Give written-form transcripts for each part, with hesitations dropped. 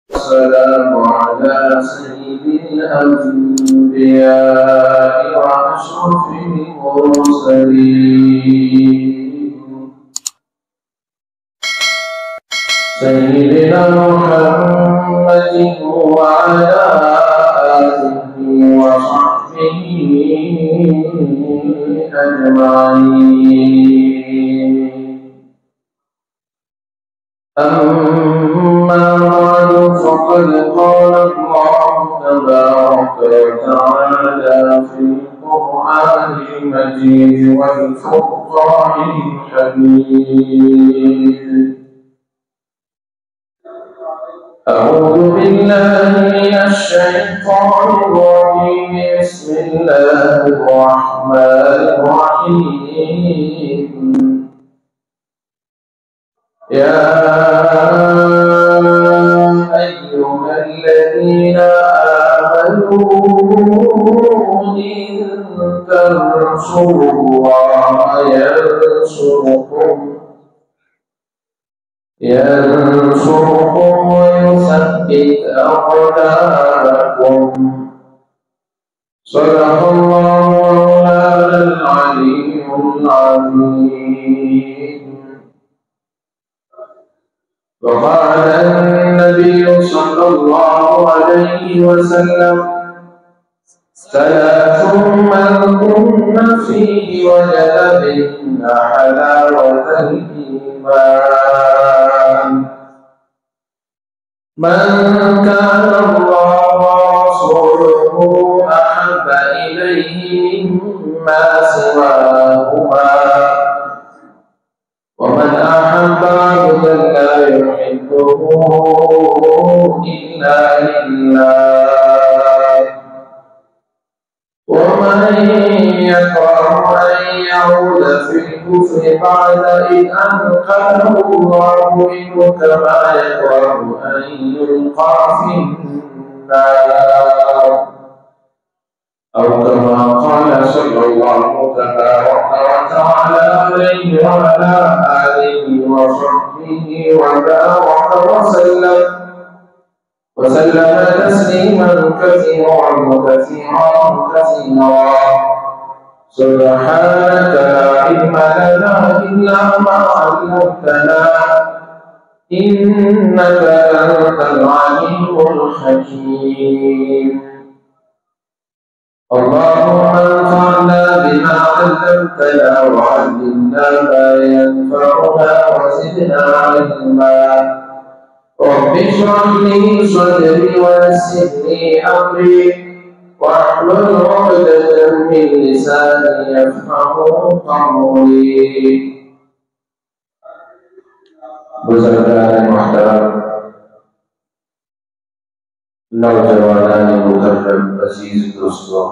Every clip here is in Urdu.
والسلام على سيد الأنبياء وأشرف المرسلين سيدنا محمد وعلى آله وصحبه أجمعين. أما بعد فقد قال الله تبارك وتعالى في القرآن المجيد والفرقان الحميد: أعوذ بالله من الشيطان الرجيم. بسم الله الرحمن الرحيم. يا أيها الذين آمنوا إن تنصروا الله ينصركم ويثبت أقدامكم. صدق الله مولانا العلي العظيم. وقال النبي صلى الله عليه وسلم: ثلاث من كن فيه وجد بهن حلاوة الإيمان: من كان الله ورسوله أحب إليه مما سواهما، ومن أحب عبدا لا يحبه إلا لله، ومن يكره أن يعود في الكفر بعد إذ أنقذه الله منه، كما يكره أن يلقى في النار، أو كما قال صلى الله تبارك وتعالى عليه وعلى آله وصحبه وبارك وسلم تسليما كثيرا كثيرا. سبحانك لا علم لنا إلا ما علمتنا، إنك أنت العليم الحكيم. اللهم انفعنا بما علمتنا وعلمنا ما ينفعنا وزدنا علما. رب اشرح لي صدري ويسر لي أمري واحلل عقدة من لساني يفقهوا قولي. بزرگان محترم، نوجوانان مکرم، عزیز دوستوں،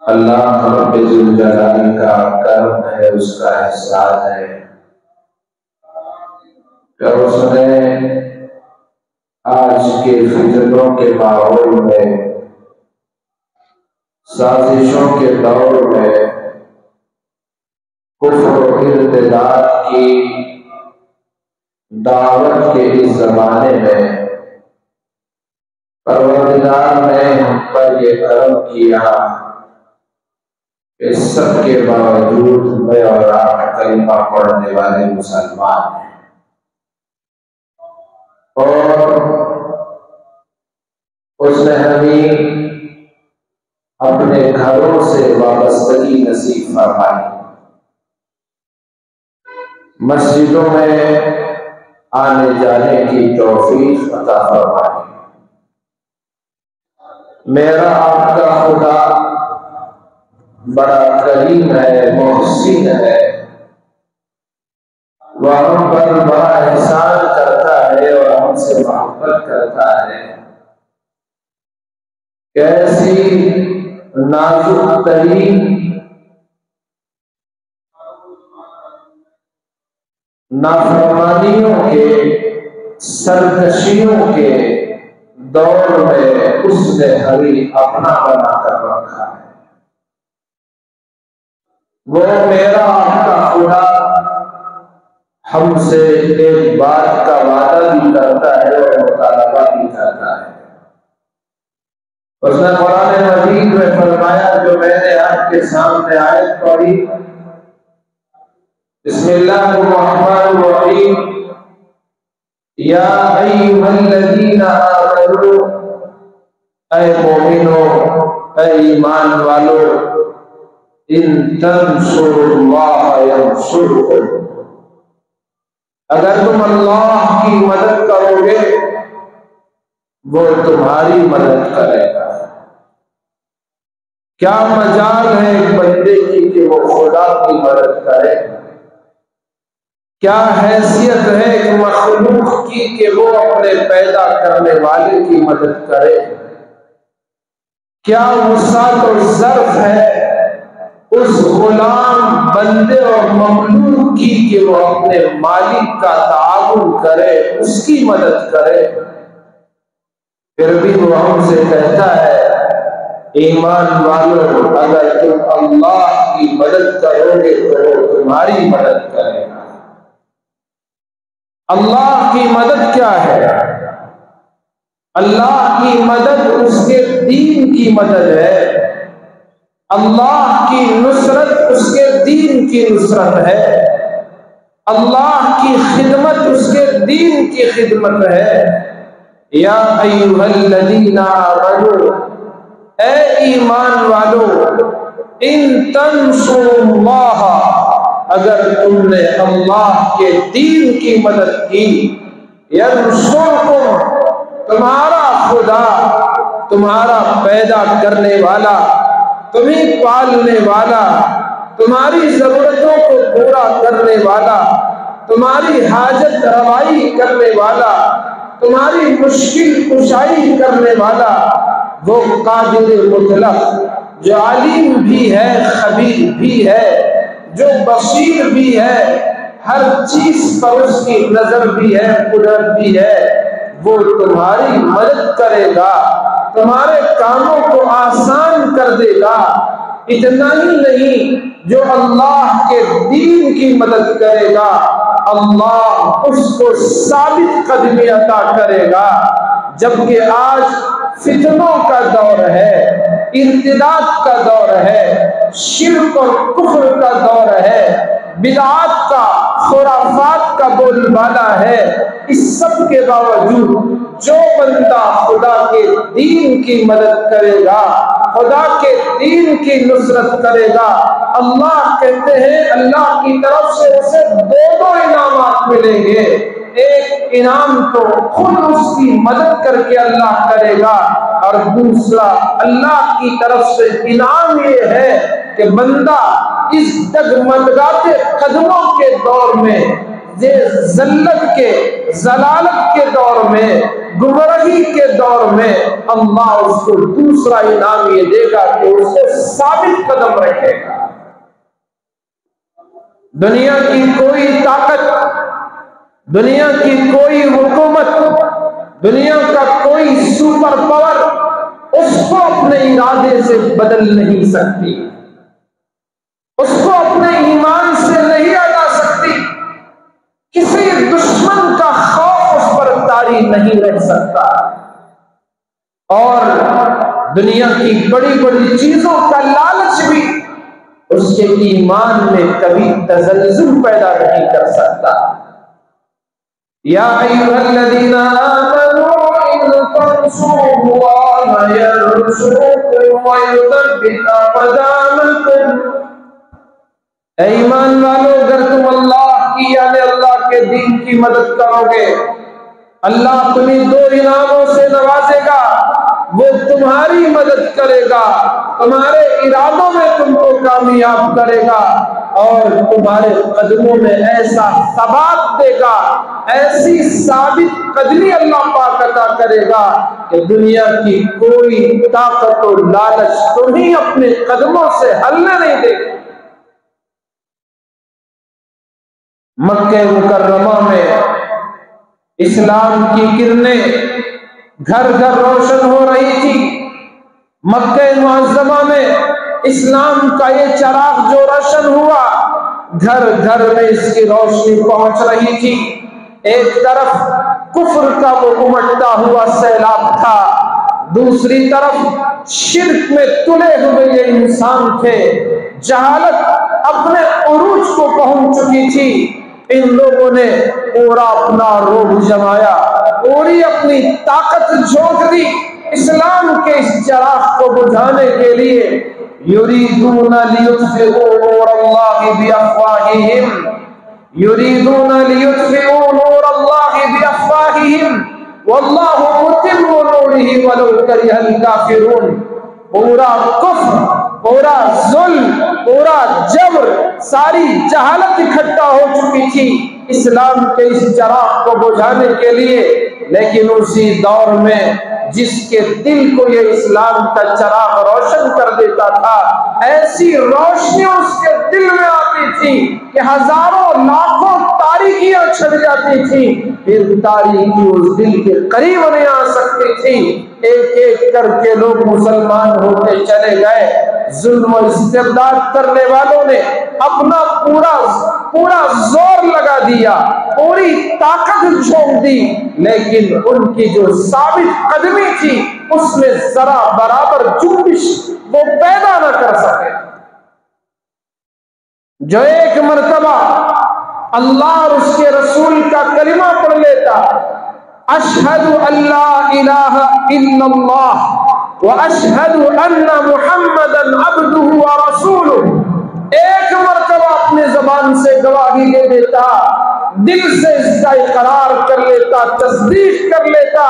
اللہ رب ذوالجلال کا کرم ہے، اس کا احسان ہے کہ اس نے آج کے فتنوں کے ماحول میں، سازشوں کے دور میں، کفر و ارتداد کی دعوت کے اس زمانے میں پروردگار نے ہم پر یہ کرم کیا کہ سب کے باوجود میں اور آپ کلمہ پڑھنے والے مسلمان ہیں، اور اس نے ہمیں اپنے گھروں سے وابستگی نصیب فرمائی، مسجدوں میں آنے جانے کی توفیق عطا فرمائی۔ میرا آپ کا خدا بڑا کریم ہے، محسن ہے، وہ ہم پر بڑا احسان کرتا ہے اور ہم سے محبت کرتا ہے۔ کیسی نازک ترین نافرمانیوں کے، سرکشیوں کے دور میں اس نے ہمیں اپنا بنا کر رکھا ہے۔ وہ میرا آپ کا خدا ہم سے ایک بات کا اس نے قرآن مجید میں فرمایا جو میں نے آپ کے سامنے آیت پڑھی، بسم اللہ الرحمن الرحیم، یا ایھا الذین آمنوا، اے مومنو، اے ایمان والو، ان تنصروا اللہ ینصرکم، اگر تم اللہ کی مدد کرو گے وہ تمہاری مدد کرے گا۔ کیا مجال ہے ایک بندے کی کہ وہ خدا کی مدد کرے؟ کیا حیثیت ہے ایک مخلوق کی کہ وہ اپنے پیدا کرنے والے کی مدد کرے؟ کیا وسعت اور ظرف ہے اس غلام بندے اور مملوک کی کہ وہ اپنے مالک کا تعاون کرے، اس کی مدد کرے؟ پھر بھی وہ ہم سے کہتا ہے ایمان والو، اگر تم اللہ کی مدد کرو گے تو وہ تمہاری مدد کرے گا۔ اللہ کی مدد کیا ہے؟ اللہ کی مدد اس کے دین کی مدد ہے، اللہ کی نصرت اس کے دین کی نصرت ہے، اللہ کی خدمت اس کے دین کی خدمت ہے۔ یا ایھا الذین آمنوا، اے ایمان والو، ان تنصروا اللہ، اگر تم نے اللہ کے دین کی مدد کی، ینصرکم، تمہارا خدا، تمہارا پیدا کرنے والا، تمہیں پالنے والا، تمہاری ضرورتوں کو پورا کرنے والا، تمہاری حاجت روائی کرنے والا، تمہاری مشکل کشائی کرنے والا، وہ قادر مطلق جو علیم بھی ہے، خبیر بھی ہے، جو بصیر بھی ہے، ہر چیز پر اس کی نظر بھی ہے، قدرت بھی ہے، وہ تمہاری مدد کرے گا، تمہارے کاموں کو آسان کر دے گا۔ اتنا ہی نہیں، جو اللہ کے دین کی مدد کرے گا اللہ اس کو ثابت قدمی عطا کرے گا۔ جبکہ آج فتنوں کا دور ہے، ارتداد کا دور ہے، شرک اور کفر کا دور ہے، بدعات کا، خرافات کا بول بالا ہے۔ اس سب کے باوجود جو بندہ خدا کے دین کی مدد کرے گا، خدا کے دین کی نصرت کرے گا، اللہ کہتے ہیں اللہ کی طرف سے اسے دو انعامات ملیں گے۔ ایک انعام تو خود اس کی مدد کر کے اللہ کرے گا، اور دوسرا اللہ کی طرف سے انعام یہ ہے کہ بندہ اس ڈگمگاتے قدموں کے دور میں، ذلت کے، ضلالت کے دور میں، گمراہی کے دور میں، اللہ اس کو دوسرا انعام یہ دے گا کہ اسے ثابت قدم رکھے گا۔ دنیا کی کوئی طاقت، دنیا کی کوئی حکومت، دنیا کا کوئی سپر پاور اس کو اپنے ارادے سے بدل نہیں سکتی، اس کو اپنے ایمان سے نہیں ہٹا سکتی، کسی دشمن کا خوف اس پر طاری نہیں رہ سکتا، اور دنیا کی بڑی بڑی چیزوں کا لالچ بھی اس کے ایمان میں کبھی تزلزل پیدا نہیں کر سکتا۔ یا ایھا الذین آمنوا ان تنصروا اللہ ینصرکم ویثبت اقدامکم، اے ایمان والو، اگر تم اللہ کی یعنی اللہ کے دین کی مدد کرو گے، اللہ تمہیں دو انعاموں سے نوازے گا، وہ تمہاری مدد کرے گا، تمہارے ارادوں میں تم کو کامیاب کرے گا، اور تمہارے قدموں میں ایسا ثبات دے گا، ایسی ثابت قدمی اللہ پاک عطا کرے گا کہ دنیا کی کوئی طاقت اور لالچ تمہیں اپنے قدموں سے ہلنے نہیں دے گی۔ مکہ مکرمہ میں اسلام کی کرنیں گھر گھر روشن ہو رہی تھی۔ مکہ معظمہ میں اسلام کا یہ چراغ جو روشن ہوا، گھر گھر میں اس کی روشنی پہنچ رہی تھی۔ ایک طرف کفر کا وہ امٹتا ہوا سیلاب تھا، دوسری طرف شرک میں تلے ہوئے یہ انسان تھے، جہالت اپنے عروج کو پہنچ چکی تھی۔ ان لوگوں نے پورا اپنا روح جمایا، پوری اپنی طاقت جھونک دی اسلام کے اس چراغ کو بجھانے کے لیے۔ یریدون لیطفئوا نور اللہ بافواہہم، یریدون لیطفئوا نور اللہ بافواہہم واللہ متم نورہ ولو کرہ الکافرون۔ پورا کفر، پورا ظلم، پورا جبر، ساری جہالت اکٹھا ہو چکی تھی اسلام کے اس چراغ کو بجھانے کے لیے، لیکن اسی دور میں جس کے دل کو یہ اسلام کا چراغ روشن کر دیتا تھا، ایسی روشنی اس کے دل میں آتی تھی کہ ہزاروں لاکھوں تاریکیاں چھٹ جاتی تھی، پھر تاریکی اس دل کے قریب نہیں آ سکتی تھی۔ ایک ایک کر کے لوگ مسلمان ہوتے چلے گئے۔ ظلم و استبداد کرنے والوں نے اپنا پورا زور لگا دیا، پوری طاقت جھونک دی، لیکن ان کی جو ثابت قدمی تھی اس میں ذرا برابر جنبش وہ پیدا نہ کر سکے۔ جو ایک مرتبہ اللہ اور اس کے رسول کا کلمہ پڑھ لیتا، اشہد ان لا الہ الا اللہ واشہد ان محمدا عبدہ ورسولہ، ایک مرتبہ اپنے زبان سے گواہی دے دیتا، دل سے اس کا اقرار کر لیتا، تصدیق کر لیتا،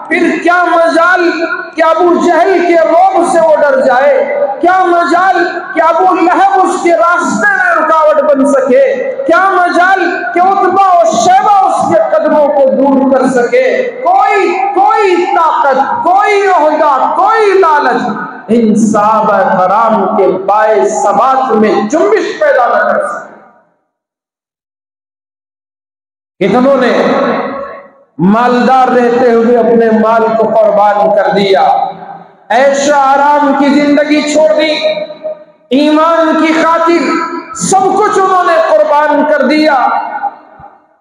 پھر کیا مجال کہ ابو جہل کے رعب سے وہ ڈر جائے، کیا مجال کہ ابو لہب اس کے راستے میں رکاوٹ بن سکے، کیا مجال کہ عتبہ اور شیبہ اس کے قدموں کو دور کر سکے۔ کوئی طاقت، کوئی عہدہ، کوئی لالچ ان صحابہ کرام کے پائے ثبات میں جنبش پیدا نہ کر سکے۔ کتنوں نے مالدار رہتے ہوئے اپنے مال کو قربان کر دیا، عیش و آرام کی زندگی چھوڑ دی، ایمان کی خاطر سب کچھ انہوں نے قربان کر دیا۔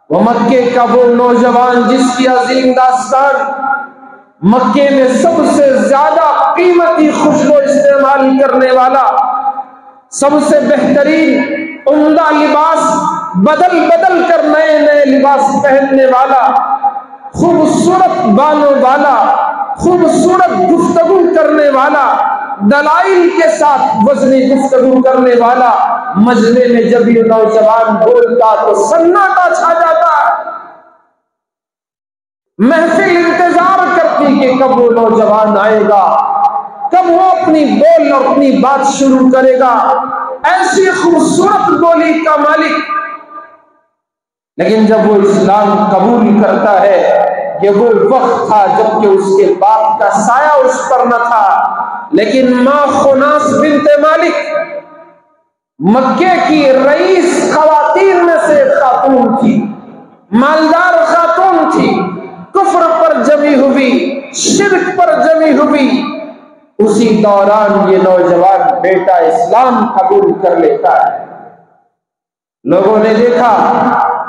وہ مکے کا وہ نوجوان جس کی عظیم داستان، مکے میں سب سے زیادہ قیمتی خوشبو استعمال کرنے والا، سب سے بہترین عمدہ لباس بدل بدل کر نئے نئے لباس پہننے والا، خوبصورت بالوں والا، خوبصورت گفتگو کرنے والا، دلائل کے ساتھ وزنی گفتگو کرنے والا، مجلے میں جب یہ نوجوان بولتا تو سناٹا چھا جاتا، محفل انتظار کرتی کہ کب وہ نوجوان آئے گا، کب وہ اپنی بول اور اپنی بات شروع کرے گا، ایسی خوبصورت بولی کا مالک۔ لیکن جب وہ اسلام قبول کرتا ہے، یہ وہ وقت تھا جب کہ اس کے باپ کا سایہ اس پر نہ تھا، لیکن ماں خناس بنت مالک مکے کی رئیس خواتین میں سے خاتون تھی، مالدار خاتون تھی، کفر پر جمی ہوئی، شرک پر جمی ہوئی۔ اسی دوران یہ نوجوان بیٹا اسلام قبول کر لیتا ہے۔ لوگوں نے دیکھا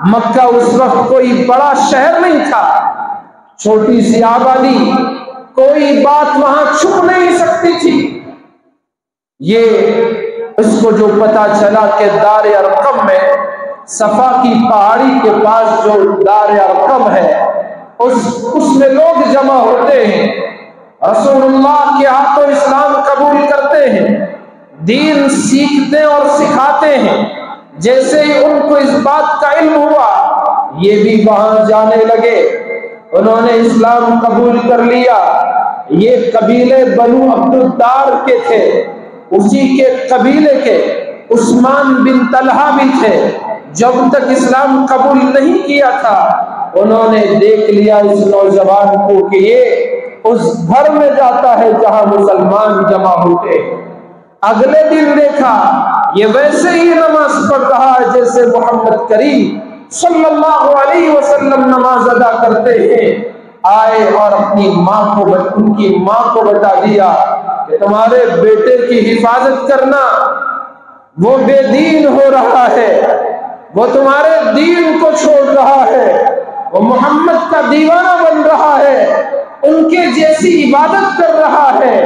مکہ اس وقت کوئی بڑا شہر نہیں تھا، چھوٹی سی آبادی، کوئی بات وہاں چھپ نہیں سکتی تھی۔ یہ اس کو جو پتا چلا کہ دار ارقم میں، صفا کی پہاڑی کے پاس جو دار ارقم ہے، اس میں لوگ جمع ہوتے ہیں، رسول اللہ کے ہاتھوں اسلام قبول کرتے ہیں، دین سیکھتے اور سکھاتے ہیں۔ جیسے ہی ان کو اس بات کا علم ہوا، یہ بھی وہاں جانے لگے، انہوں نے اسلام قبول کر لیا۔ یہ قبیلے بنو عبد الدار کے تھے، اسی کے قبیلے کے عثمان بن طلحہ بھی تھے، جب تک اسلام قبول نہیں کیا تھا۔ انہوں نے دیکھ لیا اس نوجوان کو کہ یہ اس گھر میں جاتا ہے جہاں مسلمان جمع ہوتے ہیں۔ اگلے دن دیکھا یہ ویسے ہی نماز پڑھ رہا ہے جیسے محمد کریم صلی اللہ علیہ وسلم نماز ادا کرتے ہیں۔ آئے اور اپنی ماں کو، ان کی ماں کو بتا دیا کہ تمہارے بیٹے کی حفاظت کرنا، وہ بے دین ہو رہا ہے، وہ تمہارے دین کو چھوڑ رہا ہے، وہ محمد کا دیوانہ بن رہا ہے، ان کے جیسی عبادت کر رہا ہے،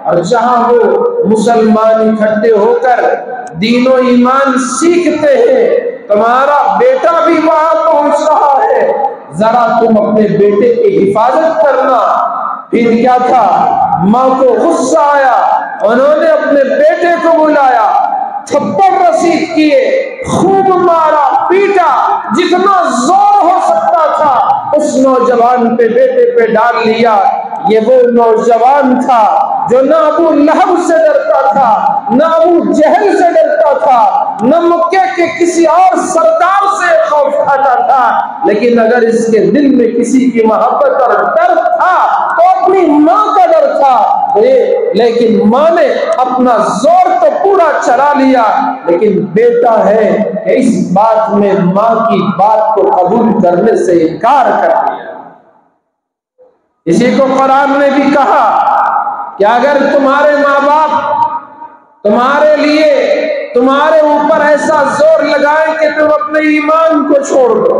اور جہاں وہ مسلمان اکٹھے ہو کر دین و ایمان سیکھتے ہیں، تمہارا بیٹا بھی وہاں پہنچ رہا ہے، ذرا تم اپنے بیٹے کی حفاظت کرنا۔ پھر کیا تھا؟ ماں کو غصہ آیا، انہوں نے اپنے بیٹے کو بلایا، تھپڑ رسید کیے، خوب مارا پیٹا، جتنا زور ہو سکتا تھا اس نوجوان پہ بیٹے پہ ڈال لیا۔ یہ وہ نوجوان تھا جو نہ ابو لہب سے ڈرتا تھا، نہ ابو جہل سے ڈرتا تھا، نہ مکے کے کسی اور سردار سے خوف کھاتا تھا، لیکن اگر اس کے دل میں کسی کی محبت اور ڈر تھا تو اپنی ماں کا ڈر تھا۔ لیکن ماں نے اپنا زور تو پورا چلا لیا، لیکن بیٹا ہے کہ اس بات میں ماں کی بات کو قبول کرنے سے انکار کر دیا۔ اسی کو قرآن نے بھی کہا کہ اگر تمہارے ماں باپ تمہارے لیے تمہارے اوپر ایسا زور لگائیں کہ تم اپنے ایمان کو چھوڑ دو،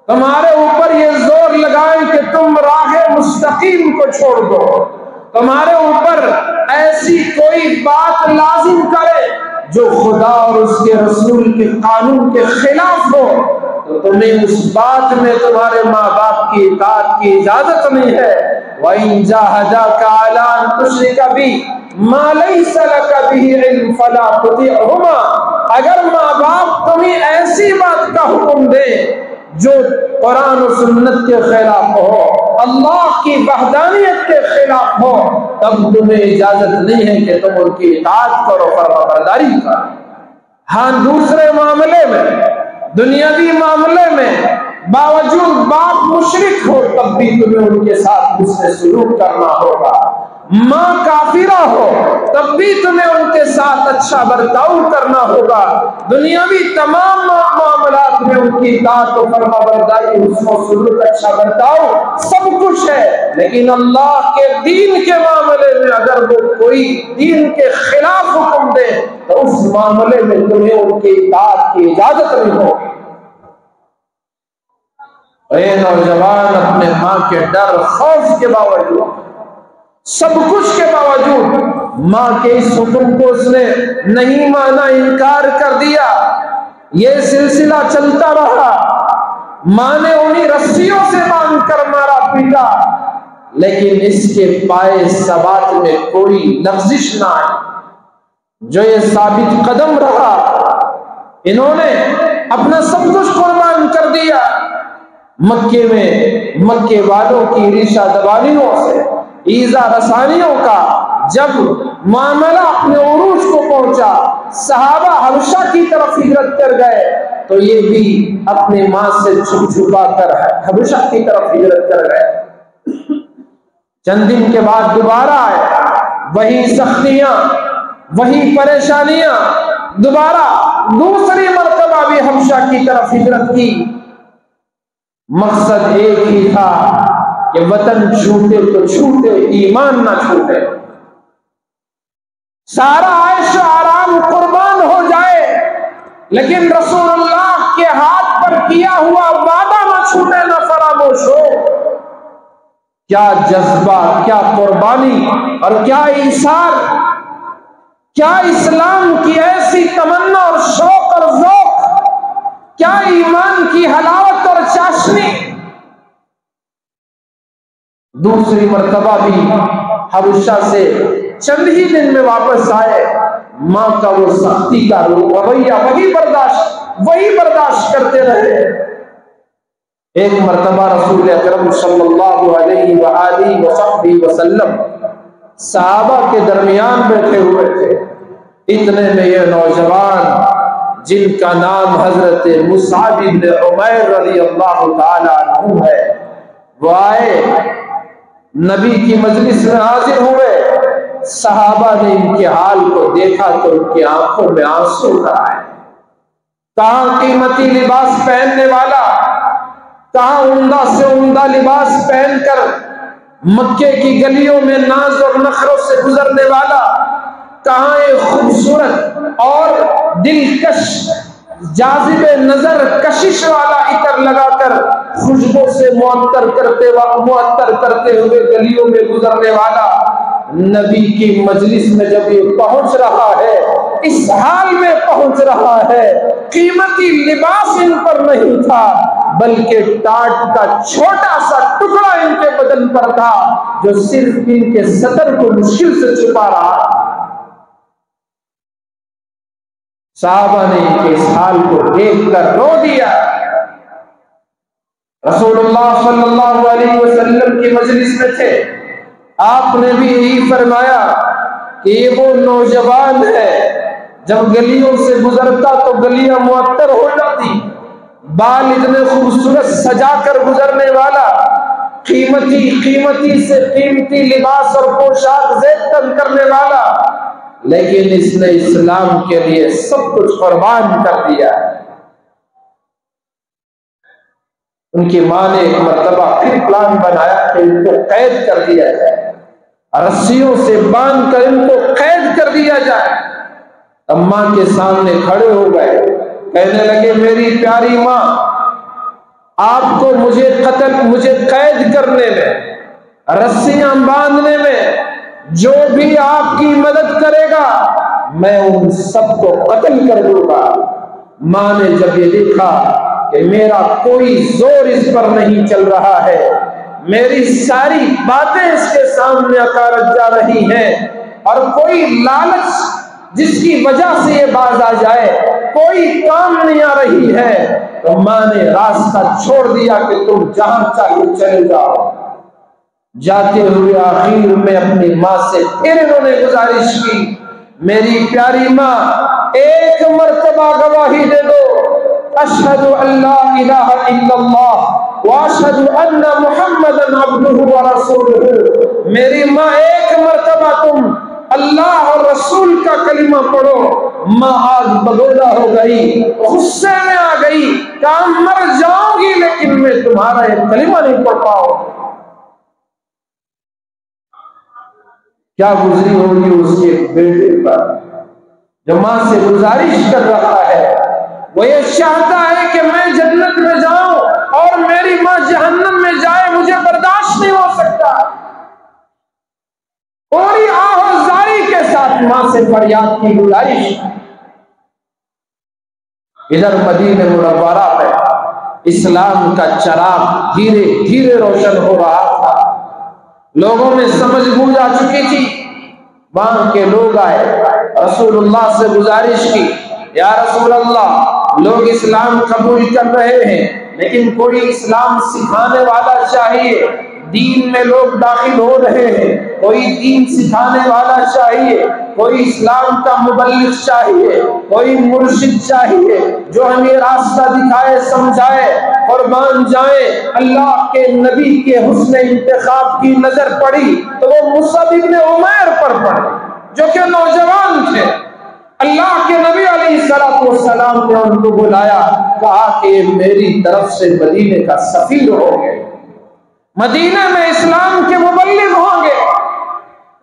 تمہارے اوپر یہ زور لگائیں کہ تم راہ مستقیم کو چھوڑ دو، تمہارے اوپر ایسی کوئی بات لازم کرے جو خدا اور اس کے رسول کے قانون کے خلاف ہو، تو تمہیں اس بات میں تمہارے ماں باپ کی اطاعت کی اجازت نہیں ہے۔ وَإِن جَاهَدَاكَ عَلَىٰ أَن تُشْرِكَ بِي مَا لَيْسَ لَكَ بِهِ عِلْمٌ فَلَا تُطِعْهُمَا، اگر ماں باپ تمہیں ایسی بات کا حکم دے جو قرآن و سنت کے خلاف ہو، اللہ کی وحدانیت کے خلاف ہو، تب تمہیں اجازت نہیں ہے کہ تم ان کی اطاعت کرو، فرما برداری کرو۔ ہاں دوسرے معاملے میں، دنیاوی معاملے میں، باوجود باپ مشرک ہو تب بھی تمہیں ان کے ساتھ حسن سلوک کرنا ہوگا، ماں کافرہ ہو تب بھی تمہیں ان کے ساتھ اچھا برتاؤ کرنا ہوگا، دنیاوی تمام معاملات میں ان کی اطاعت و فرما برداری، حسن و سلوک، اچھا برتاؤ سب کچھ ہے، لیکن اللہ کے دین کے معاملے میں اگر وہ کوئی دین کے خلاف حکم دے تو اس معاملے میں تمہیں ان کی اطاعت کی اجازت نہیں ہوگی۔ اے نوجوان، اپنے ماں کے ڈر خوف کے باوجود، سب کچھ کے باوجود ماں کے اس حکم کو اس نے نہیں مانا، انکار کر دیا، یہ سلسلہ چلتا رہا، ماں نے انہی رسیوں سے باندھ کر مارا پیٹا، لیکن اس کے پائے ثبات میں کوئی لغزش نہ آئی، جو یہ ثابت قدم رہا۔ انہوں نے اپنا سب کچھ قربان کر دیا، مکے میں مکے والوں کی ریشہ دبانیوں سے، ایذا رسانیوں کا جب معاملہ اپنے عروج کو پہنچا، صحابہ حبشہ کی طرف ہجرت کر گئے تو یہ بھی اپنی ماں سے چھپ چھپا کر حبشہ کی طرف ہجرت کر گئے۔ چند دن کے بعد دوبارہ آئے، وہی سختیاں، وہی پریشانیاں، دوبارہ دوسری مرتبہ بھی حبشہ کی طرف ہجرت کی۔ مقصد ایک ہی تھا کہ وطن چھوٹے تو چھوٹے، ایمان نہ چھوٹے، سارا عیش و آرام قربان ہو جائے لیکن رسول اللہ کے ہاتھ پر کیا ہوا وعدہ نہ چھوٹے، نہ فراموش ہو۔ کیا جذبہ، کیا قربانی اور کیا ایثار، کیا اسلام کی ایسی تمنا اور شوق اور ذوق، کیا ایمان کی حلاوت اور چاشنی۔ دوسری مرتبہ بھی حبشہ سے چند ہی دن میں واپس آئے، ماں کا وہ سختی کا رویہ وہی برداشت کرتے رہے۔ ایک مرتبہ رسول اکرم صلی اللہ علیہ وآلہ وصحبہ وسلم صحابہ کے درمیان بیٹھے ہوئے تھے، اتنے میں یہ نوجوان جن کا نام حضرت مصعب بن عمیر رضی اللہ تعالی عنہ ہے، وہ آئے، نبی کی مجلس میں حاضر ہوئے، صحابہ نے ان کے حال کو دیکھا تو ان کی آنکھوں میں آنسو آئے۔ کہاں قیمتی لباس پہننے والا، کہاں عمدہ سے عمدہ لباس پہن کر مکے کی گلیوں میں ناز اور نخروں سے گزرنے والا، کہاں ایک خوبصورت اور دلکش جاذب نظر کشش والا عطر لگا کر خوشبو سے معطر کرتے ہوئے گلیوں میں گزرنے والا نبی کی مجلس میں جب یہ پہنچ رہا ہے، اس حال میں پہنچ رہا ہے، قیمتی لباس ان پر نہیں تھا بلکہ ٹاٹ کا چھوٹا سا ٹکڑا ان کے بدن پر تھا جو صرف ان کے سطر کو مشکل سے چھپا رہا تھا۔ صحابہ نے اس حال کو دیکھ کر رو دیا۔ رسول اللہ صلی اللہ علیہ وسلم کی مجلس میں تھے، آپ نے بھی یہی فرمایا کہ یہ وہ نوجوان ہے جب گلیوں سے گزرتا تو گلیاں معطر ہو جاتی، بال اتنے خوبصورت سجا کر گزرنے والا، قیمتی سے قیمتی لباس اور پوشاک زیب تن کرنے والا، لیکن اس نے اسلام کے لیے سب کچھ قربان کر دیا۔ ان کی ماں نے ایک مرتبہ پھر پلان بنایا کہ ان کو قید کر دیا جائے، رسیوں سے باندھ کر ان کو قید کر دیا جائے۔ اب ماں کے سامنے کھڑے ہو گئے، کہنے لگے میری پیاری ماں، آپ کو مجھے قید کرنے میں، رسیاں باندھنے میں جو بھی آپ کی مدد کرے گا میں ان سب کو قتل کر دوں گا۔ ماں نے جب یہ دیکھا کہ میرا کوئی زور اس پر نہیں چل رہا ہے، میری ساری باتیں اس کے سامنے اکارت جا رہی ہیں، اور کوئی لالچ جس کی وجہ سے یہ باز آ جائے کوئی کام نہیں آ رہی ہے، تو ماں نے راستہ چھوڑ دیا کہ تم جہاں چاہے چلے جاؤ۔ جاتے ہوئے آخر میں اپنی ماں سے پھر انہوں نے گزارش کی، میری پیاری ماں ایک مرتبہ گواہی دے دو، اشہد ان لا الہ الا اللہ واشہد ان محمدا عبدہ ورسولہ۔ میری ماں ایک مرتبہ تم اللہ اور رسول کا کلمہ پڑھو۔ ماں آج بگولا ہو گئی، غصے میں آ گئی، کہا مر جاؤں گی لیکن میں تمہارا یہ کلمہ نہیں پڑھ پاؤں۔ کیا گزری ہوگی اس کے بیٹے پر جو ماں سے گزارش کر رہا ہے، وہ یہ چاہتا ہے کہ میں جنت میں جاؤں اور میری ماں جہنم میں جائے، مجھے برداشت نہیں ہو سکتا۔ پوری آہوزاری کے ساتھ ماں سے فریاد کی گزارش۔ ادھر مدینہ منورہ میں اسلام کا چراغ دھیرے دھیرے روشن ہو رہا تھا، لوگوں میں سمجھ بوجھ آ چکی تھی۔ وہاں کے لوگ آئے، رسول اللہ سے گزارش کی، یا رسول اللہ لوگ اسلام قبول کر رہے ہیں لیکن کوئی اسلام سکھانے والا چاہیے، دین میں لوگ داخل ہو رہے ہیں، کوئی دین سکھانے والا چاہیے، کوئی اسلام کا مبلغ چاہیے، کوئی مرشد چاہیے جو ہمیں راستہ دکھائے سمجھائے، قربان جائیں۔ اللہ کے نبی کے حسن انتخاب کی نظر پڑی تو وہ مصعب بن عمیر پر پڑی جو کہ نوجوان تھے۔ اللہ کے نبی علیہ السلام نے ان کو بلایا، کہا کہ میری طرف سے مدینے کا سفیر ہوں گے، مدینہ میں اسلام کے مبلغ ہوں گے۔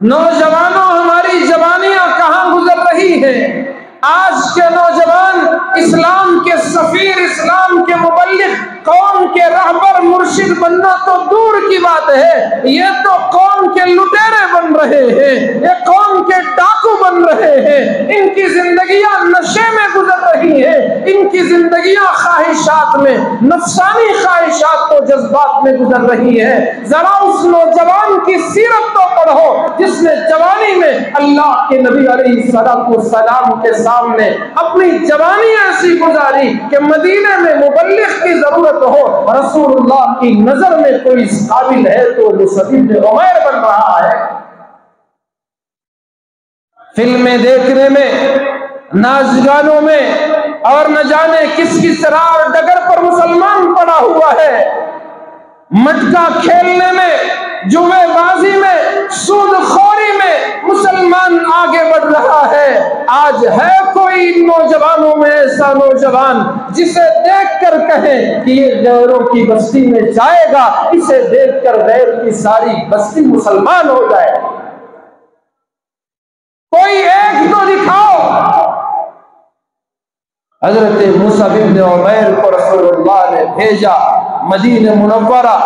نوجوانوں ہماری جوانیاں کہاں گزر رہی ہیں؟ آج کے نوجوان اسلام کے سفیر، اسلام کے مبلغ، قوم کے رہبر مرشد بننا تو دور کی بات ہے، یہ تو قوم کے لٹیرے بن رہے ہیں، یہ قوم کے ڈاکو بن رہے ہیں، ان کی زندگیاں نشے میں گزر رہی ہیں، ان کی زندگیاں خواہشات میں، نفسانی خواہشات و جذبات میں گزر رہی ہیں۔ ذرا اس نوجوان کی سیرت تو پڑھو جس نے جوانی میں اللہ کے نبی علیہ السلام کے سامنے اپنی جوانی ایسی گزاری کہ مدینے میں مبلغ کی ضرورت ہو، رسول اللہ کی نظر میں کوئی قابل ہے تو مصعب بن عمیر بن رہا ہے۔ فلمیں دیکھنے میں، ناچ گانوں میں، اور نہ جانے کس کس راہ اور ڈگر پر مسلمان پڑا ہوا ہے، مٹکا کھیلنے میں، جوے بازی میں، سود خوری میں مسلمان آگے بڑھ رہا ہے۔ آج ہے کوئی نوجوانوں میں ایسا نوجوان جسے دیکھ کر کہیں کہ یہ غیروں کی بستی میں جائے گا، اسے دیکھ کر غیر کی ساری بستی مسلمان ہو جائے؟ کوئی ایک تو دکھاؤ۔ حضرت مصعب بن عمیر کو رسول اللہ نے بھیجا مدینہ منورہ،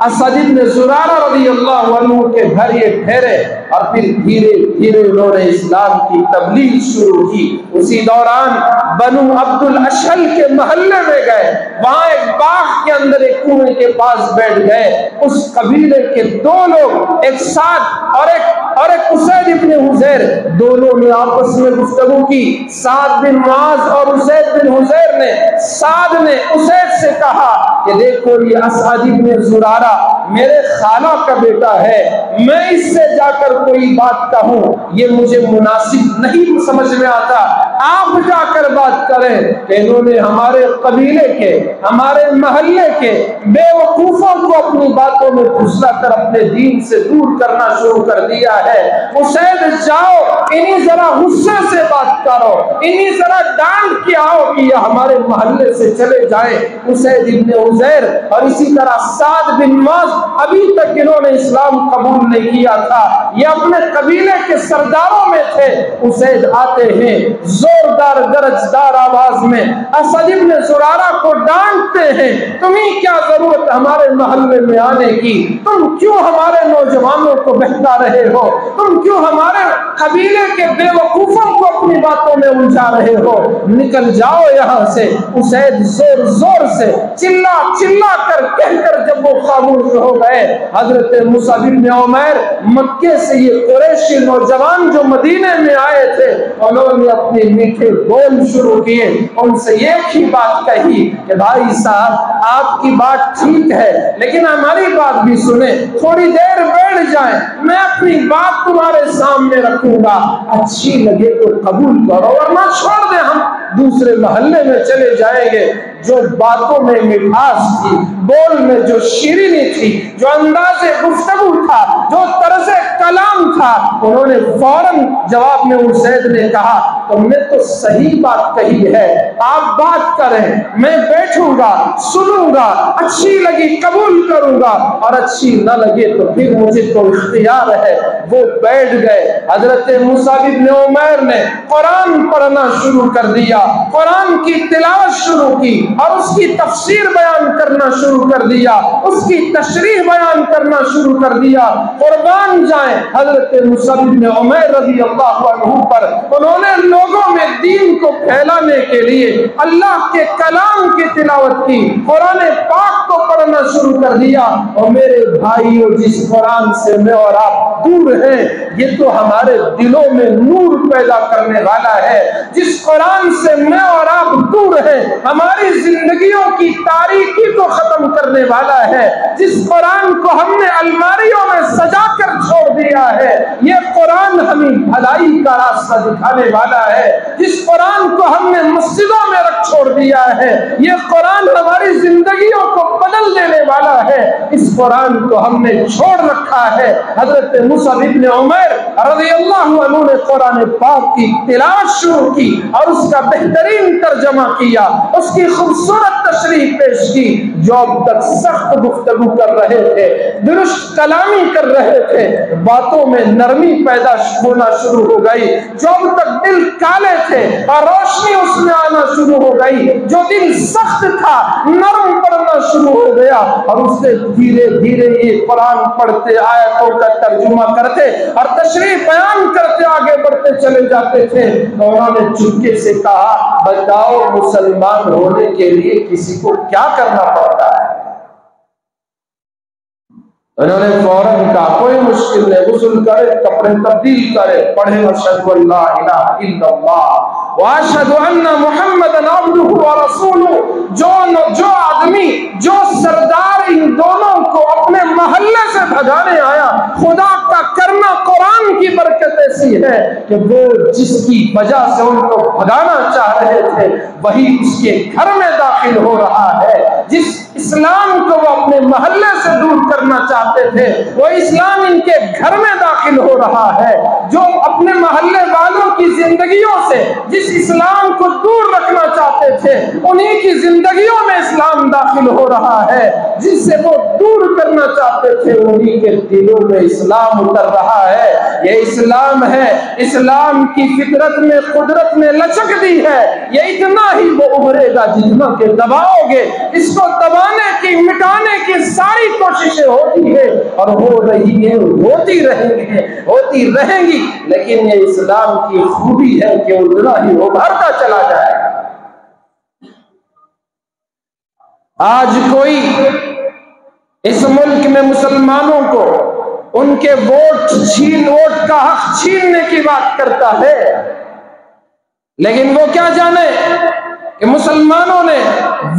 اسد بن زرارہ رضی اللہ عنہ کے گھر یہ ٹھہرے، اور پھر دھیرے دھیرے انہوں نے اسلام کی تبلیغ شروع کی۔ اسی دوران بنو عبد الاشہل کے محلے میں گئے، وہاں ایک باغ کے اندر ایک کنویں کے پاس بیٹھ گئے۔ اس قبیلے کے دو لوگ، ایک سعد اور ایک اسید بن حذیر، دونوں نے آپس میں گفتگو کی۔ سعد بن معاذ اور اسید بن حذیر نے، سعد نے اسید سے کہا کہ دیکھو یہ اسعد بن زرارہ میرے خالہ کا بیٹا ہے، میں اس سے جا کر کوئی بات کہوں یہ مجھے مناسب نہیں سمجھ میں آتا، آپ جا کر بات کریں کہ انہوں نے ہمارے قبیلے کے، ہمارے محلے کے بے وقوفوں کو اپنی باتوں میں پھسلا کر اپنے دین سے دور کرنا شروع کر دیا ہے۔ اسید جاؤ انہیں ذرا غصے سے بات کرو، انہیں ذرا ڈانٹ کے آؤ کہ یہ ہمارے محلے سے چلے جائیں۔ اسید بن حذیر اور اسی طرح سعد بن معاذ ابھی تک انہوں نے اسلام قبول نہیں کیا تھا، یہ اپنے قبیلے کے سرداروں میں تھے۔ اسید آتے ہیں زوردار گرجدار آواز میں، اسد بن زرارہ کو ڈانٹتے ہیں، تمہیں کیا ضرورت ہمارے محلے میں آنے کی، تم کیوں ہمارے نوجوانوں کو بہکا رہے ہو، تم کیوں ہمارے قبیلے کے بے وقوفوں کو اپنی باتوں میں الجھا رہے ہو، نکل جاؤ یہاں سے۔ اسید زور زور سے چلا چلا کر کہہ کر جب وہ خاموش ہو گئے، حضرت مصعب بن عمیر مکے سے یہ قریشی نوجوان جو مدینے میں آئے تھے، انہوں نے اپنے میٹھے بول شروع کیے، ان سے ایک ہی بات کہی کہ بھائی صاحب آپ کی بات ٹھیک ہے لیکن ہماری بات بھی سنیں، تھوڑی دیر بیٹھ جائیں، میں اپنی بات تمہارے سامنے رکھوں گا، اچھی لگے تو قبول کرو ورنہ چھوڑ دیں، ہم دوسرے محلے میں چلے جائیں گے۔ جو باتوں میں مٹھاس تھی، بول میں جو شیرینی تھی، جو انداز گفتگو تھا، جو طرز کلام تھا، انہوں نے فوراً جواب میں اسید نے کہا تم نے تو صحیح بات کہی ہے، آپ بات کریں، میں بیٹھوں گا، سنوں گا، اچھی لگی قبول کروں گا اور اچھی نہ لگے تو پھر مجھے تو اختیار ہے۔ وہ بیٹھ گئے۔ حضرت مصعب بن عمیر نے قرآن پڑھنا شروع کر دیا، قرآن کی تلاوت شروع کی اور اس کی تفسیر بیان کرنا شروع کر دیا، اس کی تشریح بیان کرنا شروع کر دیا۔ قربان جائیں حضرت مصعب بن عمیر رضی اللہ عنہ پر، انہوں نے لوگوں میں دین کو پھیلانے کے لیے اللہ کے کلام کی تلاوت کی، قرآن پاک کو پڑھنا شروع کر دیا۔ اور میرے بھائیوں، جس قرآن سے میں اور آپ دور ہیں، یہ تو ہمارے دلوں میں نور پیدا کرنے والا ہے۔ جس قرآن سے میں اور آپ دور ہیں، ہماری زندگیوں کی تاریکی کو ختم کرنے والا ہے۔ جس قرآن کو ہم نے الماریوں میں سجا کر چھوڑ دیا ہے، یہ قرآن ہمیں بھلائی کا راستہ دکھانے والا ہے۔ جس قرآن کو ہم نے مسجدوں میں رکھ چھوڑ دیا ہے، یہ قرآن ہماری زندگیوں کو بدل دینے والا ہے۔ اس قرآن کو ہم نے چھوڑ رکھا ہے۔ حضرت مصعب بن عمیر رضی اللہ عنہ نے قرآن پاک کی تلاوت شروع کی اور اس کا بہترین ترجمہ کیا، اس کی خوبصورت تشریح پیش کی۔ جو اب تک سخت گفتگو کر رہے تھے، درست کلامی کر رہے تھے، باتوں میں نرمی پیدا ہونا شروع ہو گئی۔ جو اب تک دل کالے تھے اور روشنی اس میں آنا شروع ہو گئی۔ جو دل سخت تھا نرم پڑنا شروع ہو گیا، اور اس سے دھیرے دھیرے یہ قرآن پڑھتے، آیتوں کا ترجمہ کرتے اور تشریح بیان کرتے آگے بڑھتے چلے جاتے تھے۔ انہوں نے چپکے سے کہا بتاؤ مسلمان ہونے کے لیے کسی کو کیا کرنا پڑتا ہے؟ انہوں نے فوراً کہا کوئی مشکل نہیں، غسل کرے، کپڑے تبدیل کرے، پڑھے اشہد ان لا الہ الا اللہ واشہد ان محمدًا عبدہ ورسولہ۔ جو آدمی، جو سردار ان دونوں کو اپنے محلے سے بھگانے آیا، خدا کا کرنا قرآن کی برکت ایسی ہے کہ وہ جس کی وجہ سے ان کو بھگانا چاہ رہے تھے وہی اس کے گھر میں داخل ہو رہا ہے۔ جس اسلام کو وہ اپنے محلے سے دور کرنا چاہتے تھے، وہ اسلام ان کے گھر میں داخل ہو رہا ہے۔ جو اپنے محلے والوں کی زندگیوں سے جس اسلام کو دور رکھنا چاہتے تھے، انہی کی زندگیوں میں اسلام داخل ہو رہا ہے۔ جس سے وہ دور کرنا چاہتے تھے، انہی کے دلوں میں اسلام اتر رہا ہے۔ یہ اسلام ہے، اسلام کی فطرت میں قدرت نے لچک دی ہے۔ یہ اتنا ہی وہ ابھرے گا جتنا کہ دباؤ گے۔ اس کو دبانے کی، مٹانے کی ساری کوششیں ہوتی ہے اور ہو رہی ہیں، ہوتی رہیں گی، لیکن یہ اسلام کی خوبی ہے کہ اتنا ہی ابھرتا چلا جائے گا۔ آج کوئی اس ملک میں مسلمانوں کو ان کے ووٹ کا حق چھیننے کی بات کرتا ہے، لیکن وہ کیا جانے کہ مسلمانوں نے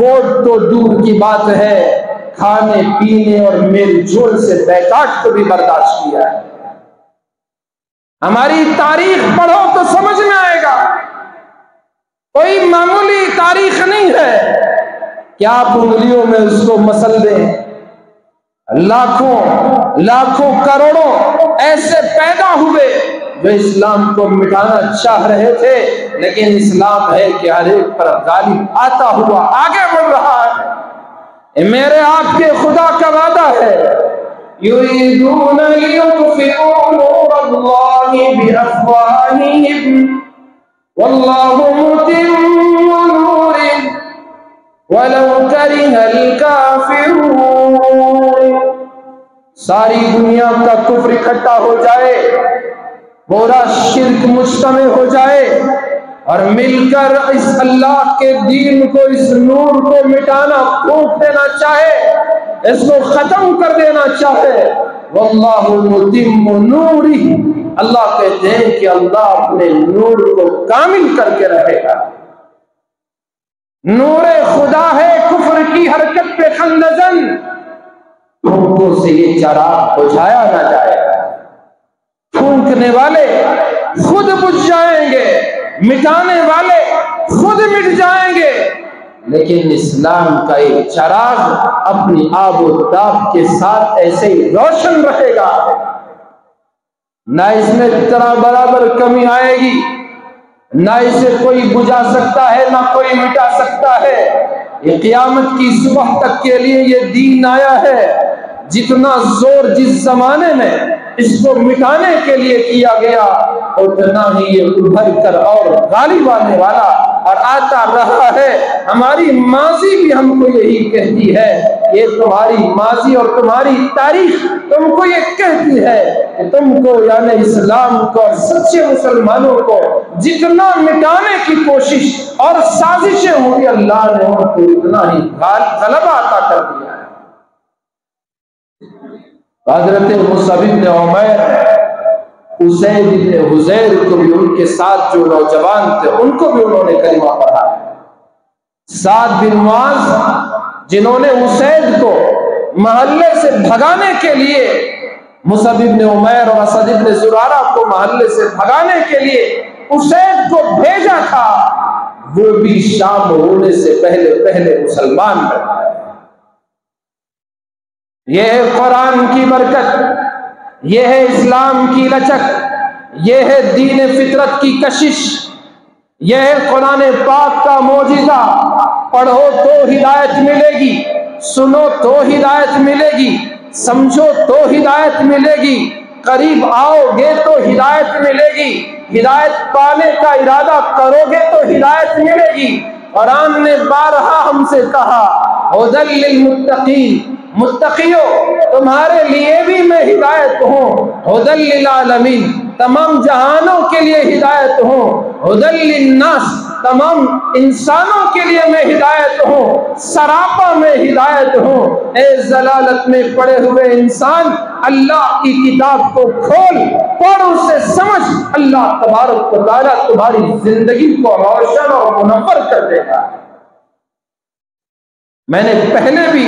ووٹ تو دور کی بات ہے، کھانے پینے اور میل جول سے بیکاٹ کو بھی برداشت کیا ہے۔ ہماری تاریخ پڑھو تو سمجھ میں آئے گا، کوئی معمولی تاریخ نہیں ہے کہ آپ انگلیوں میں اس کو مسل دیں۔ لاکھوں کروڑوں ایسے پیدا ہوئے جو اسلام کو مٹانا چاہ رہے تھے، لیکن اسلام ہے کہ ہر ایک پر غالب آتا ہوا آگے بڑھ رہا ہے۔ یہ میرے آپ کے خدا کا وعدہ ہے، یریدون لیطفئوا نور اللہ بافواہہم واللہ متم نورہ ولو کرہ الکافرون۔ ساری دنیا کا کفر اکٹھا ہو جائے، پورا شرک مجتمع ہو جائے اور مل کر اس اللہ کے دین کو، اس نور کو مٹانا، پھونک دینا چاہے، اس کو ختم کر دینا چاہے، واللہ متم نورہ، اللہ کہتے ہیں کہ اللہ اپنے نور کو کامل کر کے رہے گا۔ نور خدا ہے کفر کی حرکت پہ خندزن، پھونکوں سے یہ چراغ بجھایا نہ جائے گا۔ پھونکنے والے خود بجھ جائیں گے، مٹانے والے خود مٹ جائیں گے، لیکن اسلام کا ایک چراغ اپنی آب و تاب کے ساتھ ایسے ہی روشن رہے گا، نہ اس میں طرح برابر کمی آئے گی، نہ اسے کوئی بجھا سکتا ہے، نہ کوئی مٹا سکتا ہے۔ یہ قیامت کی صبح تک کے لیے یہ دین آیا ہے۔ جتنا زور جس زمانے میں اس کو مٹانے کے لیے کیا گیا، اتنا ہی یہ ابھر کر اور غالب آنے والا اور آتا رہا ہے۔ ہماری ماضی بھی ہم کو یہی کہتی ہے، یہ تمہاری ماضی اور تمہاری تاریخ تم کو یہ کہتی ہے کہ تم کو یعنی اسلام کو اور سچے مسلمانوں کو جتنا مٹانے کی کوشش اور سازشیں ہوں گی، اللہ نے ان کو اتنا ہی غلبہ عطا کر دیا ہے۔ حضرت مصعب بن عمیر، اسید بن حضیر کو بھی ان کے ساتھ جو نوجوان تھے ان کو بھی انہوں نے کلمہ پڑھا۔ سعد بن معاذ جنہوں نے اسید کو محلے سے بھگانے کے لیے، مصعب بن عمیر اور اسد بن زرارہ کو محلے سے بھگانے کے لیے اسید کو بھیجا تھا، وہ بھی شام ہونے سے پہلے مسلمان بن گئے۔ یہ ہے قرآن کی برکت، یہ ہے اسلام کی لچک، یہ ہے دین فطرت کی کشش، یہ ہے قرآن پاک کا معجزہ۔ پڑھو تو ہدایت ملے گی، سنو تو ہدایت ملے گی، سمجھو تو ہدایت ملے گی، قریب آؤ گے تو ہدایت ملے گی، ہدایت پانے کا ارادہ کرو گے تو ہدایت ملے گی۔ قرآن نے بارہا ہم سے کہا، ھدی للمتقین، متقیو تمہارے لیے بھی میں ہدایت ہوں، ھدی للعالمین تمام جہانوں کے لیے ہدایت ہوں، ھدی للناس تمام انسانوں کے لیے میں ہدایت ہوں، سراپا میں ہدایت ہوں۔ اے ضلالت میں پڑے ہوئے انسان، اللہ کی کتاب کو کھول، پڑھ، اسے سمجھ، اللہ تبارک و تعالیٰ تمہاری زندگی کو روشن اور منور کر دے گا۔ میں نے پہلے بھی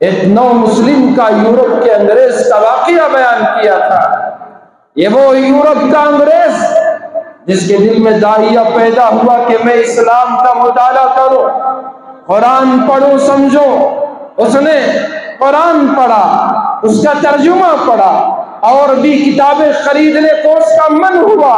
ایک نو مسلم کا یورپ کے انگریز کا واقعہ بیان کیا تھا۔ یہ وہ یورپ کا انگریز جس کے دل میں داعیہ پیدا ہوا کہ میں اسلام کا مطالعہ کروں، قرآن پڑھو سمجھو۔ اس نے قرآن پڑھا، اس کا ترجمہ پڑھا، اور بھی کتابیں خریدنے کو اس کا من ہوا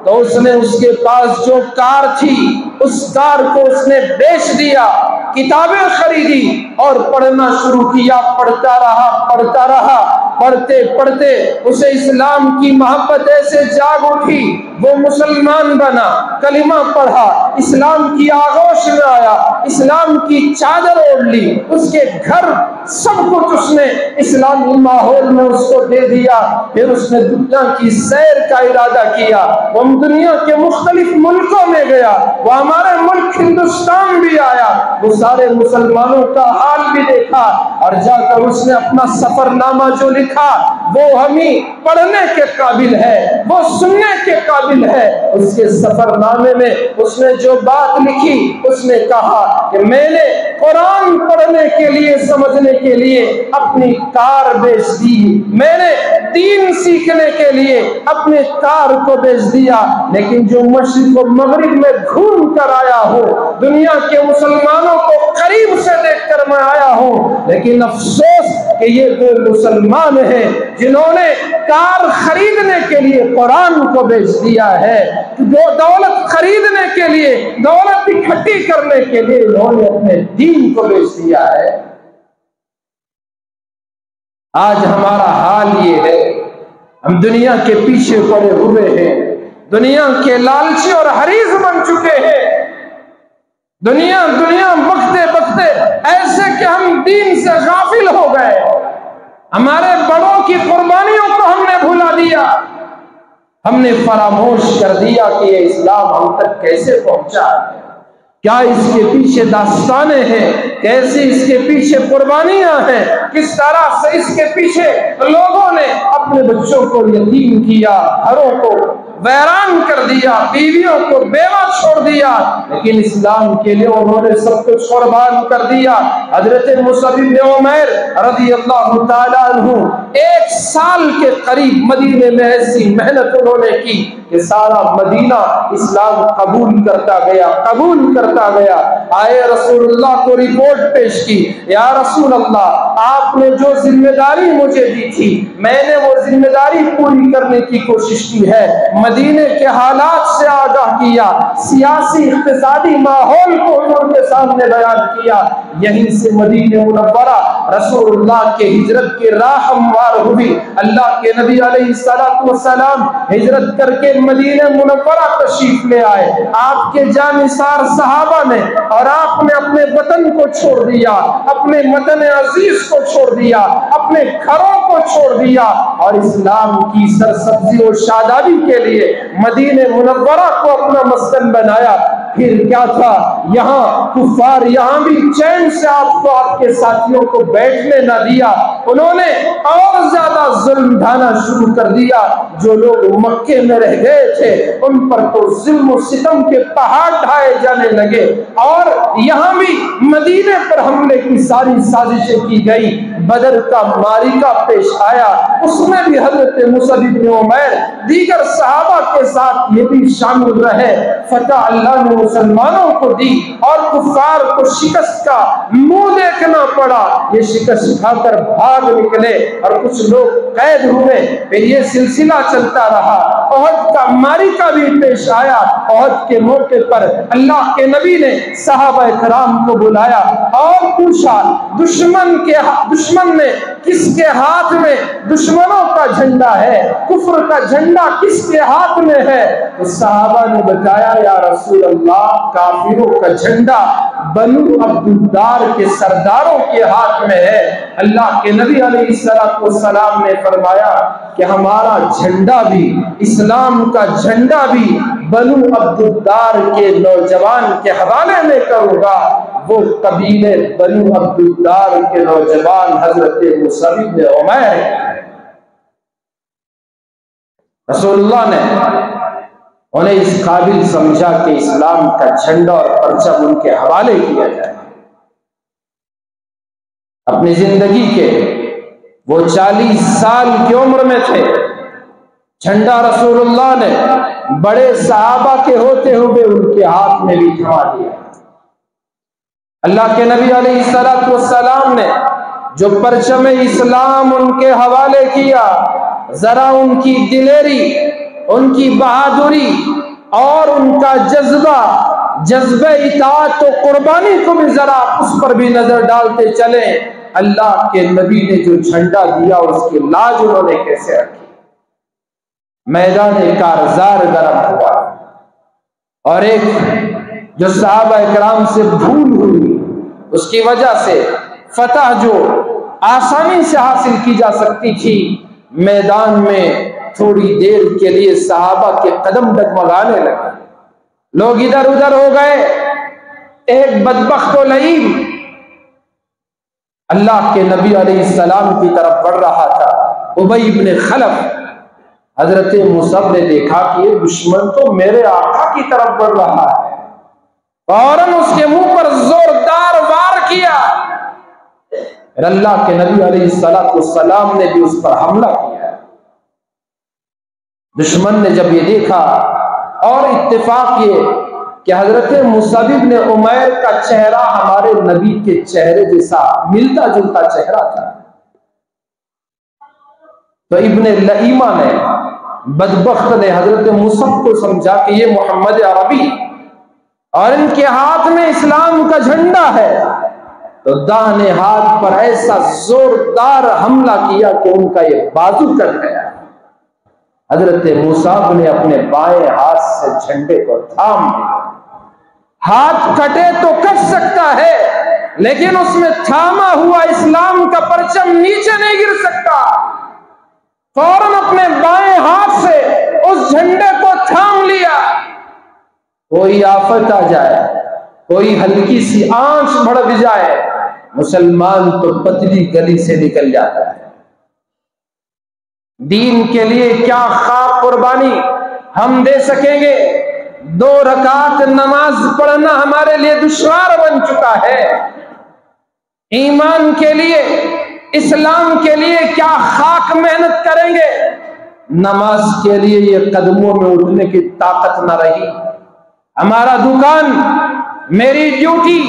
تو اس نے اس کے پاس جو کار تھی اس کار کو اس نے بیچ دیا، کتابیں خریدی اور پڑھنا شروع کیا۔ پڑھتا رہا، پڑھتے پڑھتے اسے اسلام کی محبت ایسے جاگ اٹھی، وہ مسلمان بنا، کلمہ پڑھا، اسلام کی آغوش میں آیا، اسلام کی چادر اوڑھ لی، اس کے گھر سب کچھ اس نے اسلامی ماحول میں اس کو دے دیا۔ پھر اس نے دنیا کی سیر کا ارادہ کیا، وہ دنیا کے مختلف ملکوں میں گیا، وہ ہمارے ملک ہندوستان بھی آیا، وہ سارے مسلمانوں کا حال بھی دیکھا، اور جا کر اس نے اپنا سفر نامہ جو لکھا وہ ہمیں پڑھنے کے قابل ہے، وہ سننے کے قابل ہے۔ اس کے سفر نامے میں اس نے جو بات لکھی، اس نے کہا کہ میں نے قرآن پڑھنے کے لیے، سمجھنے کے لیے اپنی کار بیچ دی، میں نے دین سیکھنے کے لیے اپنے کار کو بیچ دیا، لیکن جو مشرق و مغرب میں گھوم کر آیا ہوں، دنیا کے مسلمانوں کو قریب سے دیکھ کر میں آیا ہوں، لیکن افسوس کہ یہ وہ مسلمان ہیں جنہوں نے کار خریدنے کے لیے قرآن کو بیچ دیا ہے، جو دولت خریدنے کے لیے، دولت اکٹھی کرنے کے لیے انہوں نے اپنے دین کو بیچ دیا ہے۔ آج ہمارا حال یہ ہے، ہم دنیا کے پیچھے پڑے ہوئے ہیں، دنیا کے لالچی اور حریص بن چکے ہیں، دنیا بکتے بکتے ایسے کہ ہم دین سے غافل ہو گئے، ہمارے بڑوں کی قربانیوں کو ہم نے بھلا دیا، ہم نے فراموش کر دیا کہ یہ اسلام ہم تک کیسے پہنچا ہے، کیا اس کے پیچھے داستانیں ہیں، کیسے اس کے پیچھے قربانیاں ہیں، کس طرح سے اس کے پیچھے لوگوں نے اپنے بچوں کو یتیم کیا، گھروں کو ویران کر دیا، بیویوں کو بیوہ چھوڑ دیا، لیکن اسلام کے لیے انہوں نے سب کچھ قربان کر دیا۔ حضرت مصعب بن عمیر رضی اللہ تعالیٰ عنہ 1 سال کے قریب مدینے میں ایسی محنت انہوں نے کی کہ سارا مدینہ اسلام قبول کرتا گیا۔ آئے رسول اللہ کو رپورٹ پیش کی، یا رسول اللہ آپ نے جو ذمہ داری مجھے دی تھی میں نے وہ ذمہ داری پوری کرنے کی کوشش کی ہے، مدینے کے حالات سے آگاہ کیا، سیاسی اقتصادی ماحول کو انہوں کے سامنے بیان کیا، یہیں سے مدینہ منورہ رسول اللہ کے ہجرت کی راہ ہموار ہوئی۔ اللہ کے نبی علیہ السلام ہجرت کر کے مدینہ منورہ تشریف لے آئے، آپ کے جانثار صحابہ نے، اور آپ نے اپنے وطن کو چھوڑ دیا، اپنے وطن عزیز کو چھوڑ دیا، اپنے گھروں کو چھوڑ دیا، اور اسلام کی سرسبزی اور شادابی کے لیے مدینہ منورہ کو اپنا مسکن بنایا۔ پھر کیا تھا، یہاں کفار یہاں بھی چین سے آپ کو، آپ کے ساتھیوں کو بیٹھنے نہ دیا، انہوں نے اور زیادہ ظلم ڈھانا شروع کر دیا۔ جو لوگ مکے میں رہ گئے تھے ان پر تو ظلم و ستم کے پہاڑ ڈھائے جانے لگے، اور یہاں بھی مدینے پر حملے کی ساری سازشیں کی گئی۔ بدر کا معرکہ پیش آیا، اس میں بھی حضرت مصعب بن عمیر دیگر صحابہ کے ساتھ یہ بھی شامل رہے، فتح اللہ نے مسلمانوں کو دی اور کفار کو شکست کا منہ دیکھنا پڑا، یہ شکست کھا کر بھاگ نکلے اور کچھ لوگ قید ہوئے۔ پھر یہ سلسلہ چلتا رہا، احد کا معرکہ بھی پیش آیا، احد کے موقع پر اللہ کے نبی نے صحابہ کرام کو بلایا اور پوچھا دشمن میں کس کے ہاتھ میں دشمنوں کا جھنڈا ہے، کفر کا جھنڈا کس کے ہاتھ میں ہے؟ تو صحابہ نے بتایا، یا رسول اللہ کافروں کا جھنڈا بنو عبدالدار کے سرداروں کے ہاتھ میں ہے۔ اللہ کے نبی علیہ السلام نے فرمایا کہ ہمارا جھنڈا بھی، اسلام کا جھنڈا بھی بنو عبدالدار کے نوجوان کے حوالے میں کروں گا۔ وہ قبیلے بنو عبدالدار کے نوجوان حضرت مصعب بن عمیر ہیں۔ رسول اللہ نے انہیں اس قابل سمجھا کہ اسلام کا جھنڈا اور پرچم ان کے حوالے کیا جائے۔ اپنی زندگی کے وہ 40 سال کی عمر میں تھے، جھنڈا رسول اللہ نے بڑے صحابہ کے ہوتے ہوئے ان کے ہاتھ میں بھی تھما دیا۔ اللہ کے نبی علیہ السلام نے جو پرچم اسلام ان کے حوالے کیا، ذرا ان کی دلیری، ان کی بہادری اور ان کا جذبہ اطاعت و قربانی کو بھی ذرا اس پر بھی نظر ڈالتے چلیں۔ اللہ کے نبی نے جو جھنڈا دیا اس کی لاج انہوں نے کیسے رکھی، میدان کارزار گرم ہوا، اور ایک جو صحابہ اکرام سے بھول ہوئی، اس کی وجہ سے فتح جو آسانی سے حاصل کی جا سکتی تھی، میدان میں تھوڑی دیر کے لیے صحابہ کے قدم ڈگمگانے لگے، لوگ ادھر ادھر ہو گئے۔ ایک بدبخت و لعین اللہ کے نبی علیہ السلام کی طرف بڑھ رہا تھا، ابی بن خلف۔ حضرت مصعب نے دیکھا کہ یہ دشمن تو میرے آقا کی طرف بڑھ رہا ہے، فوراً اس کے منہ پر زوردار وار کیا۔ اللہ کے نبی علیہ السلام نے بھی اس پر حملہ کیا۔ دشمن نے جب یہ دیکھا، اور اتفاق یہ کہ حضرت مصعب بن عمیر کا چہرہ ہمارے نبی کے چہرے جیسا ملتا جلتا چہرہ تھا، تو ابن لئیمہ نے، بدبخت نے، حضرت مصعب کو سمجھا کہ یہ محمد عربی اور ان کے ہاتھ میں اسلام کا جھنڈا ہے، تو داہنے ہاتھ پر ایسا زوردار حملہ کیا کہ ان کا یہ بازو کٹ گیا۔ حضرت مصعب نے اپنے بائیں ہاتھ سے جھنڈے کو تھام لیا۔ ہاتھ کٹے تو کٹ سکتا ہے، لیکن اس میں تھاما ہوا اسلام کا پرچم نیچے نہیں گر سکتا۔ فوراً اپنے بائیں ہاتھ سے اس جھنڈے کو تھام لیا۔ کوئی آفت آ جائے، کوئی ہلکی سی آنچ بھڑک جائے، مسلمان تو پتلی گلی سے نکل جاتا ہے۔ دین کے لیے کیا خاک قربانی ہم دے سکیں گے؟ 2 رکعت نماز پڑھنا ہمارے لیے دشوار بن چکا ہے۔ ایمان کے لیے، اسلام کے لیے کیا خاک محنت کریں گے؟ نماز کے لیے یہ قدموں میں اٹھنے کی طاقت نہ رہی۔ ہمارا دکان، میری ڈیوٹی،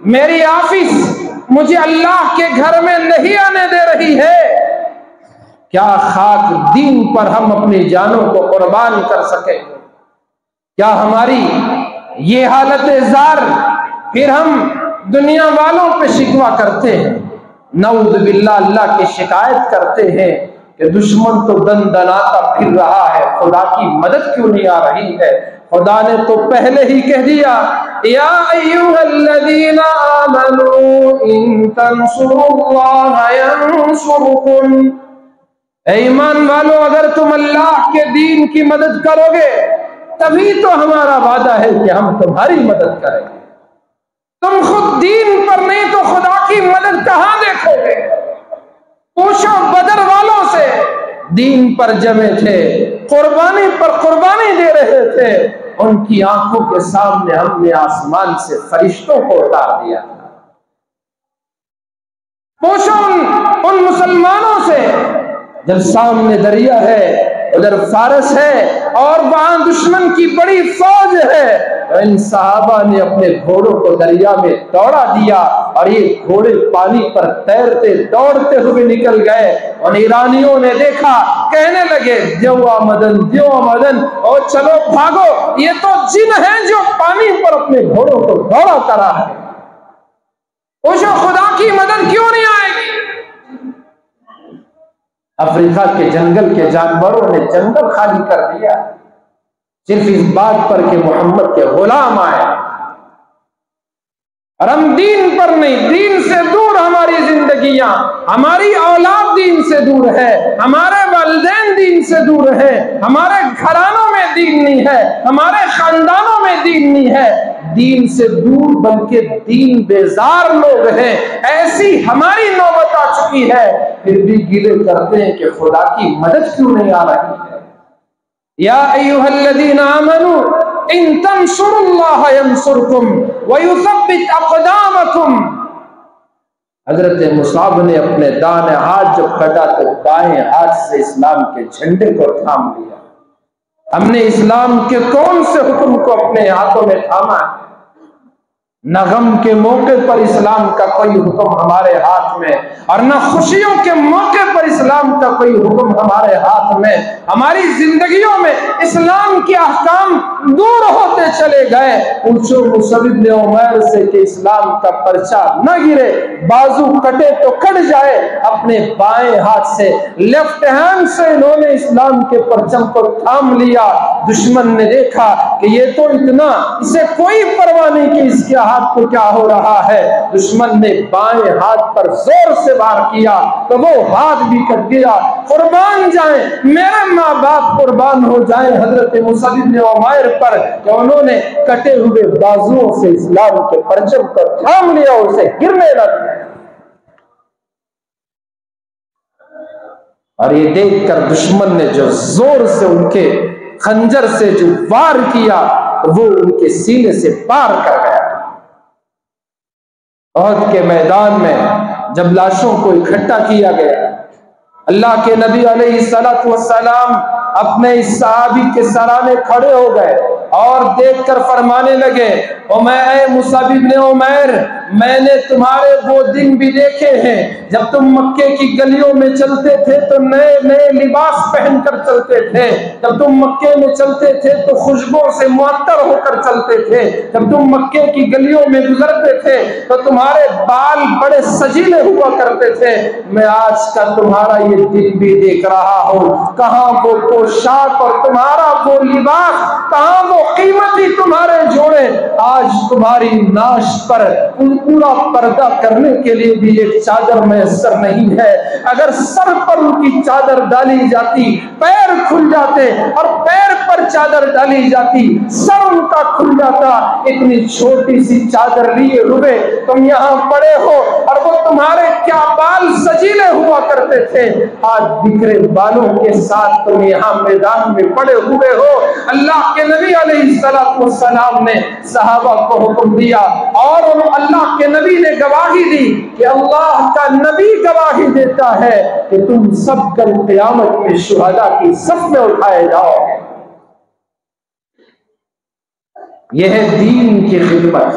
میری آفس مجھے اللہ کے گھر میں نہیں آنے دے رہی ہے۔ کیا خاک دین پر ہم اپنی جانوں کو قربان کر سکیں؟ کیا ہماری یہ حالت زار پھر ہم دنیا والوں پہ شکوہ کرتے ہیں، نعوذ باللہ اللہ کی شکایت کرتے ہیں کہ دشمن تو دن دناتا پھر رہا ہے، خدا کی مدد کیوں نہیں آ رہی ہے؟ خدا نے تو پہلے ہی کہہ دیا، یا ایھا الذین آمنوا ان تنصروا اللہ ینصرکم، اے ایمان والو اگر تم اللہ کے دین کی مدد کرو گے تبھی تو ہمارا وعدہ ہے کہ ہم تمہاری مدد کریں گے۔ تم خود دین پر نہیں تو خدا کی مدد کہاں دیکھو گے؟ پوچھو بدر والوں سے، دین پر جمے تھے، قربانی پر قربانی دے رہے تھے، ان کی آنکھوں کے سامنے ہم نے آسمان سے فرشتوں کو اتار دیا۔ پوچھو ان مسلمانوں سے، جب سامنے دریا ہے، ادھر فارس ہے اور وہاں دشمن کی بڑی فوج ہے، تو ان صحابہ نے اپنے گھوڑوں کو دریا میں دوڑا دیا اور یہ گھوڑے پانی پر تیرتے دوڑتے ہوئے نکل گئے، اور ایرانیوں نے دیکھا، کہنے لگے دیو آمدن دیو آمدن، اور چلو بھاگو، یہ تو جن ہیں جو پانی پر اپنے گھوڑوں کو دوڑا کرا ہے۔ پوچھو خدا کی مدد کیوں نہیں آئے گی؟ افریقہ کے جنگل کے جانوروں نے جنگل خالی کر دیا صرف اس بات پر کہ محمد کے غلام آئے، اور ہم دین پر نہیں، دین سے دور ہماری زندگیاں، ہماری اولاد دین سے دور ہے، ہمارے والدین دین سے دور ہے، ہمارے گھرانوں میں دین نہیں ہے، ہمارے خاندانوں میں دین نہیں ہے، دین سے دور بلکہ دین بیزار لوگ ہیں۔ ایسی ہماری نوبت آ چکی ہے، پھر بھی گلے کرتے ہیں کہ خدا کی مدد کیوں نہیں آ رہی ہے۔ یا ایھا الذین آمنوا ان تنصروا اللہ ینصرکم ویثبت اقدامکم۔ حضرت مصعب نے اپنے دائیں ہاتھ جب کٹا تو بائیں ہاتھ سے اسلام کے جھنڈے کو تھام لیا۔ ہم نے اسلام کے کون سے حکم کو اپنے ہاتھوں میں تھاما ہے؟ نہ غم کے موقع پر اسلام کا کوئی حکم ہمارے ہاتھ میں، اور نہ خوشیوں کے موقع پر اسلام کا کوئی حکم ہمارے ہاتھ میں۔ ہماری زندگیوں میں اسلام کے احکام دور ہوتے چلے گئے۔ پوچھو مصعب بن عمیر سے کہ اسلام کا پرچہ نہ گرے، بازو کٹے تو کٹ جائے، اپنے بائیں ہاتھ سے لیفٹ ہینڈ سے انہوں نے اسلام کے پرچم کو تھام لیا۔ دشمن نے دیکھا کہ یہ تو اتنا، اسے کوئی پرواہ نہیں کہ اس کے ہاتھ کو کیا ہو رہا ہے۔ دشمن نے بائیں ہاتھ پر زور سے وار کیا تو وہ ہاتھ بھی کٹ گیا۔ قربان جائیں میرے ماں باپ، قربان ہو جائیں حضرت مصعب بن عمیر پر کہ انہوں نے کٹے ہوئے بازوؤں سے اسلام کے پرچم کو تھام لیا، اسے گرنے نہ دیا۔ اور یہ دیکھ کر دشمن نے جو زور سے ان کے خنجر سے جو وار کیا وہ ان کے سینے سے پار کر گیا۔ احد کے میدان میں جب لاشوں کو اکٹھا کیا گیا، اللہ کے نبی علیہ السلام اپنے اس صحابی کے سرانے کھڑے ہو گئے اور دیکھ کر فرمانے لگے، اے مصعب بن عمیر، میں نے تمہارے وہ دن بھی دیکھے ہیں جب تم مکے کی گلیوں میں چلتے تھے تو نئے نئے لباس پہن کر چلتے تھے، جب تم مکے میں چلتے تھے تو خوشبو سے معطر ہو کر چلتے تھے، جب تم مکے کی گلیوں میں گزرتے تھے تو تمہارے بال بڑے سجیلے ہوا کرتے تھے۔ میں آج کا تمہارا یہ دن بھی دیکھ رہا ہوں، کہاں وہ پوشاک اور تمہارا وہ لباس، کہاں وہ قیمتی تمہارے جوڑے۔ آج تمہاری ناش پر پورا پردہ کرنے کے لیے بھی ایک چادر میسر نہیں ہے۔ اگر سر پر ان کی چادر ڈالی جاتی، پیر کھل جاتے، اور پیر پر چادر ڈالی جاتی، سر ان کا کھل جاتا۔ اتنی چھوٹی سی چادر لیے ہوئے تم یہاں پڑے ہو اور وہ تمہارے کیا بال سجیلے ہوا کرتے تھے، آج بکھرے بالوں کے ساتھ تم یہاں میدان میں پڑے ہوئے ہو۔ اللہ کے نبی علیہ السلام نے صحابہ کو حکم دیا اور اللہ کے نبی نے گواہی دی کہ اللہ کا نبی گواہی دیتا ہے کہ تم سب کل قیامت میں شہداء کی صف میں اٹھائے جاؤ گے۔ یہ ہے دین کی خدمت،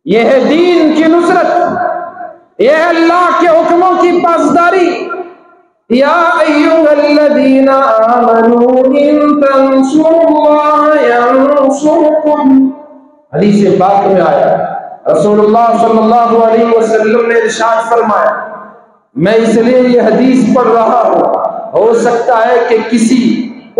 یہ ہے دین کی نصرت، یہ ہے اللہ کے حکموں کی پاسداری۔ یا ایھا الذین آمنوا ان تنصروا اللہ ینصرکم، حدیث پاک میں آیا رسول اللہ صلی اللہ علیہ وسلم نے ارشاد فرمایا، میں اس لیے یہ حدیث پڑھ رہا ہوں، ہو سکتا ہے کہ کسی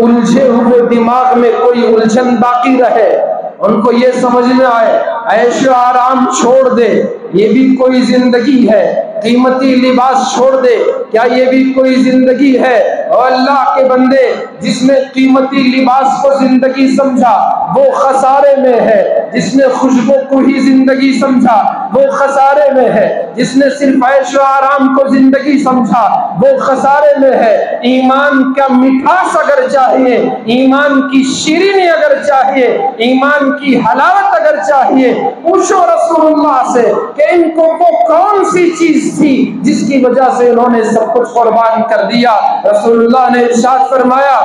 الجھے ہوئے دماغ میں کوئی الجھن باقی رہے، ان کو یہ سمجھ میں آئے عیش و آرام چھوڑ دے، یہ بھی کوئی زندگی ہے، قیمتی لباس چھوڑ دے، کیا یہ بھی کوئی زندگی ہے؟ اور اللہ کے بندے، جس نے قیمتی لباس کو زندگی سمجھا وہ خسارے میں ہے، جس نے خوشبو کو ہی زندگی سمجھا وہ خسارے میں ہے، جس نے صرف عیش و آرام کو زندگی سمجھا وہ خسارے میں ہے۔ ایمان کا مٹھاس اگر چاہیے، ایمان کی شیرینی اگر چاہیے، ایمان کی حلاوت اگر چاہیے، پوچھو رسول اللہ سے کہ ان کو وہ کون سی چیز تھی جس کی وجہ سے انہوں نے سب کچھ قربان کر دیا۔ رسول اللہ نے ارشاد فرمایا،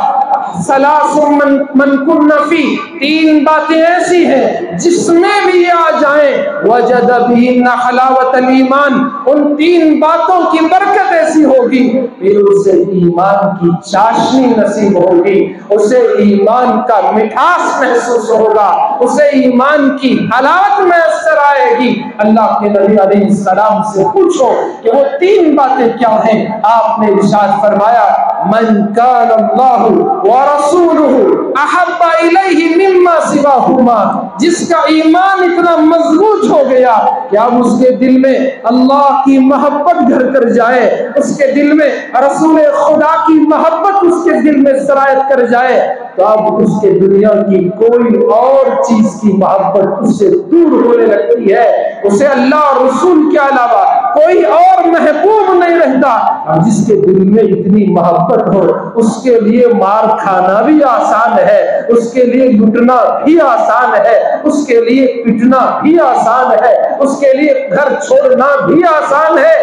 ثلاث من کن فی، تین باتیں ایسی ہیں جس میں بھی یہ آ جائیں وجد بہن حلاوت الایمان، ان تین باتوں کی برکت ایسی ہوگی پھر اسے ایمان کی چاشنی نصیب ہوگی، اسے ایمان کا مٹھاس محسوس ہوگا، اسے ایمان کی حلاوت میسر آئے گی۔ اللہ کے نبی علیہ السلام سے پوچھو کہ وہ تین باتیں کیا ہیں؟ آپ نے ارشاد فرمایا، من کان اللہ ورسولہ احب الیہ مما سواہما، جس کا ایمان اتنا مضبوط ہو گیا کہ اب اس کے دل میں اللہ کی محبت گھر کر جائے، اس کے دل میں رسول خدا کی محبت اس کے دل میں سرایت کر جائے، تو اب اس کے دنیا کی کوئی اور چیز کی محبت اس سے دور ہونے لگتی ہے، اسے اللہ اور رسول کے علاوہ کوئی اور محبوب نہیں رہتا۔ اور جس کے دل میں اتنی محبت ہو اس کے لیے مار کھانا بھی آسان ہے، اس کے لیے لٹنا بھی آسان ہے، اس کے لیے پٹنا بھی آسان ہے، اس کے لیے گھر چھوڑنا بھی آسان ہے،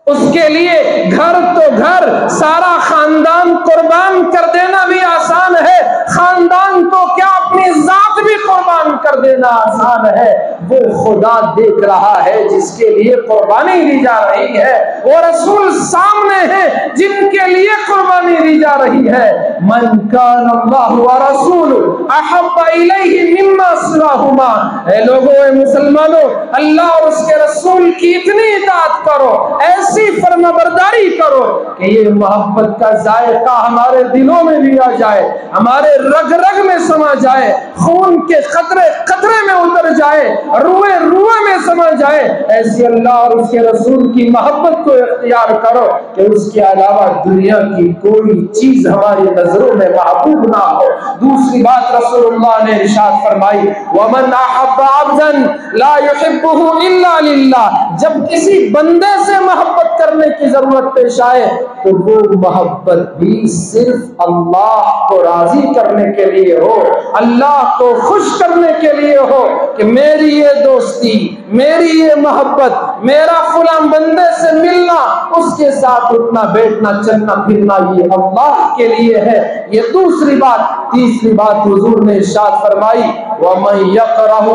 اس کے لیے گھر تو گھر سارا خاندان قربان کر دینا بھی آسان ہے، خاندان تو کیا اپنی ذات بھی قربان کر دینا آسان ہے، وہ خدا دیکھ رہا ہے جس کے لیے قربانی دی جا رہی ہے، وہ رسول سامنے ہیں جن کے لیے قربانی دی جا رہی ہے۔ من کان اللہ ورسول احب الیہ مما سواہما، اے لوگوں، اے مسلمانوں، اللہ اور اس کے رسول کی اتنی اطاعت کرو، ایسی فرمانبرداری کرو کہ یہ محبت کا ذائقہ ہمارے دلوں میں بھی آ جائے، ہمارے رگ رگ میں سما جائے، خون کے قطرے قطرے میں اتر جائے، روئے روئے میں سما جائے۔ ایسی اللہ اور اس کے رسول کی محبت کو اختیار کرو کہ اس کے علاوہ دنیا کی کوئی چیز ہماری نظروں میں محبوب نہ ہو۔ دوسری بات رسول اللہ نے ارشاد فرمائی، وَمَنْ أَحَبَّ عَبْدًا لَا يُحِبُّهُ إِلَّا لِلَّهِ، جب کسی بندے سے محبت کرنے کی ضرورت پیش آئے تو وہ محبت بھی صرف اللہ کو راضی کرنے کے لیے ہو، اللہ کو خوش کرنے کے لیے ہو، کہ میری یہ دوستی، میری یہ محبت، میرا فلاں بندے سے ملنا، اس کے ساتھ اٹھنا بیٹھنا چلنا پھرنا یہ اللہ کے لیے ہے۔ یہ دوسری بات۔ تیسری بات حضور نے ارشاد فرمائی، وَمَن يَكْرَهُ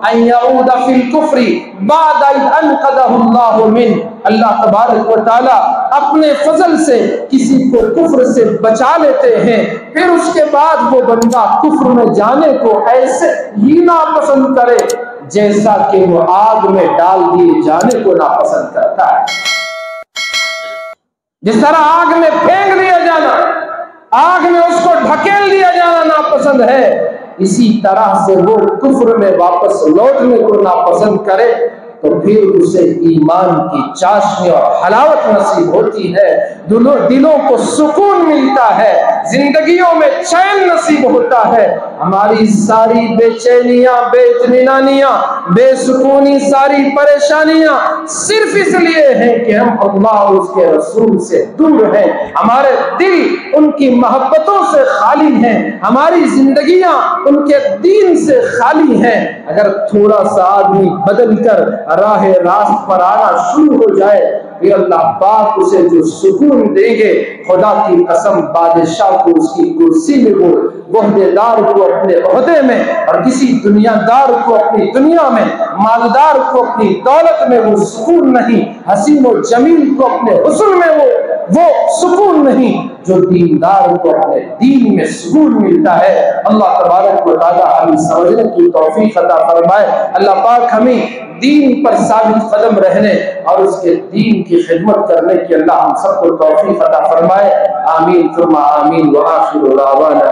أَن يَعُودَ فِي الْكُفْرِ بَعْدَ إِذْ أَنْقَذَهُ اللَّهُ مِنْهُ، اللہ تبارک و تعالی اپنے فضل سے کسی کو کفر سے بچا لیتے ہیں، پھر اس کے بعد وہ بندہ کفر میں جانے کو ایسے ہی ناپسند کرے جیسا کہ وہ آگ میں ڈال دیے جانے کو ناپسند کرتا ہے۔ جس طرح آگ میں پھینک دیا جانا، آگ میں اس کو ڈھکیل دیا جانا ناپسند ہے، اسی طرح سے وہ کفر میں واپس لوٹنے کو ناپسند کرے تو پھر اسے ایمان کی چاشنی اور حلاوت نصیب ہوتی ہے، دلوں کو سکون ملتا ہے، زندگیوں میں چین نصیب ہوتا ہے۔ ہماری ساری بے چینیاں، بے اطمینانیاں، بے سکونی، ساری پریشانیاں صرف اس لیے ہیں کہ ہم اللہ اور اس کے رسول سے دور ہیں، ہمارے دل ان کی محبتوں سے خالی ہیں، ہماری زندگیاں ان کے دین سے خالی ہیں۔ اگر تھوڑا سا آدمی بدل کر راہ راست پر آنا شروع ہو جائے پھر اللہ پاک اسے جو سکون دیں گے، خدا کی قسم بادشاہ کو اس کی کرسی میں، وہ عہدے دار کو اپنے عہدے میں، اور کسی دنیا دار کو اپنی دنیا میں، مالدار کو اپنی دولت میں وہ سکون نہیں، حسین و جمیل کو اپنے حسن میں وہ سکون نہیں جو دیندار کو اپنے دین میں سکون ملتا ہے۔ اللہ تبارک و تعالی ہمیں سمجھنے کی توفیق عطا فرمائے۔ اللہ پاک ہمیں دین پر ثابت قدم رہنے اور اس کے دین کی خدمت کرنے کی اللہ ہم سب کو توفیق عطا فرمائے۔ آمین ثم آمین، وآخر دعوانا